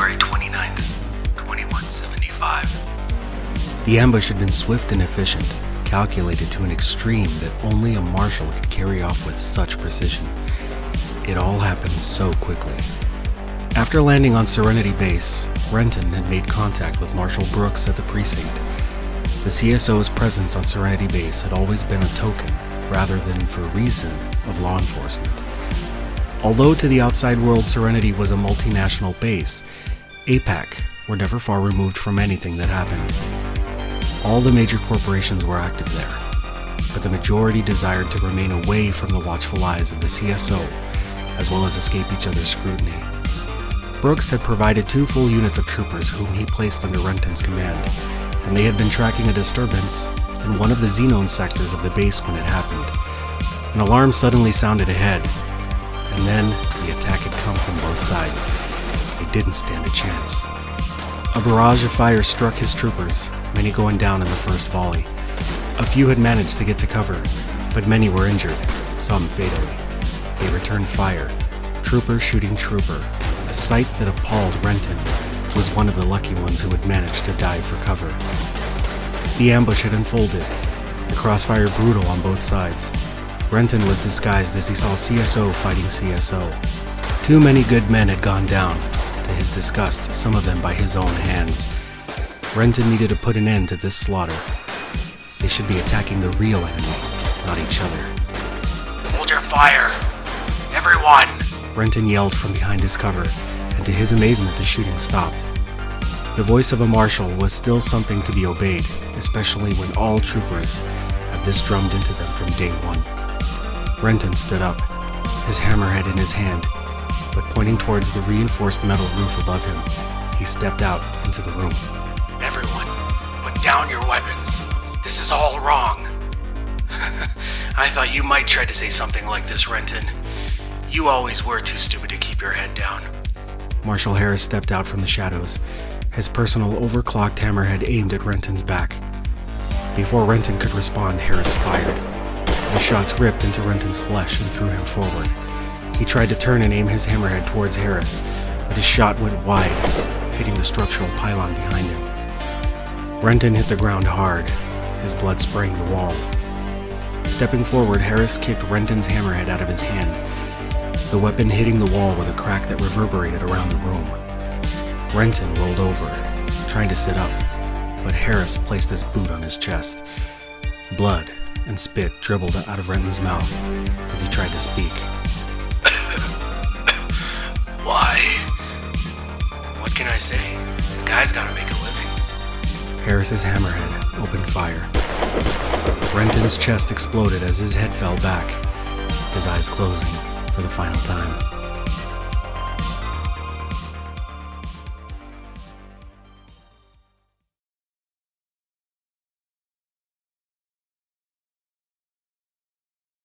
February 29th, 2175. The ambush had been swift and efficient, calculated to an extreme that only a marshal could carry off with such precision. It all happened so quickly. After landing on Serenity Base, Renton had made contact with Marshal Brooks at the precinct. The CSO's presence on Serenity Base had always been a token, rather than for reason, of law enforcement. Although to the outside world Serenity was a multinational base, APAC were never far removed from anything that happened. All the major corporations were active there, but the majority desired to remain away from the watchful eyes of the CSO, as well as escape each other's scrutiny. Brooks had provided 2 full units of troopers whom he placed under Renton's command, and they had been tracking a disturbance in one of the Xenone sectors of the base when it happened. An alarm suddenly sounded ahead, and then the attack had come from both sides. They didn't stand a chance. A barrage of fire struck his troopers, many going down in the first volley. A few had managed to get to cover, but many were injured, some fatally. They returned fire, trooper shooting trooper. A sight that appalled Renton was one of the lucky ones who had managed to dive for cover. The ambush had unfolded, the crossfire brutal on both sides. Renton was disguised as he saw CSO fighting CSO. Too many good men had gone down, to his disgust, some of them by his own hands. Renton needed to put an end to this slaughter. They should be attacking the real enemy, not each other. Hold your fire! Everyone! Renton yelled from behind his cover, and to his amazement the shooting stopped. The voice of a marshal was still something to be obeyed, especially when all troopers had this drummed into them from day one. Renton stood up, his hammerhead in his hand, but pointing towards the reinforced metal roof above him. He stepped out into the room. Everyone, put down your weapons. This is all wrong. I thought you might try to say something like this, Renton. You always were too stupid to keep your head down. Marshal Harris stepped out from the shadows, his personal overclocked hammerhead aimed at Renton's back. Before Renton could respond, Harris fired. The shots ripped into Renton's flesh and threw him forward. He tried to turn and aim his hammerhead towards Harris, but his shot went wide, hitting the structural pylon behind him. Renton hit the ground hard, his blood spraying the wall. Stepping forward, Harris kicked Renton's hammerhead out of his hand, the weapon hitting the wall with a crack that reverberated around the room. Renton rolled over, trying to sit up, but Harris placed his boot on his chest. Blood and spit dribbled out of Renton's mouth as he tried to speak. Why? What can I say? The guy's gotta make a living. Harris's hammerhead opened fire. Renton's chest exploded as his head fell back, his eyes closing for the final time.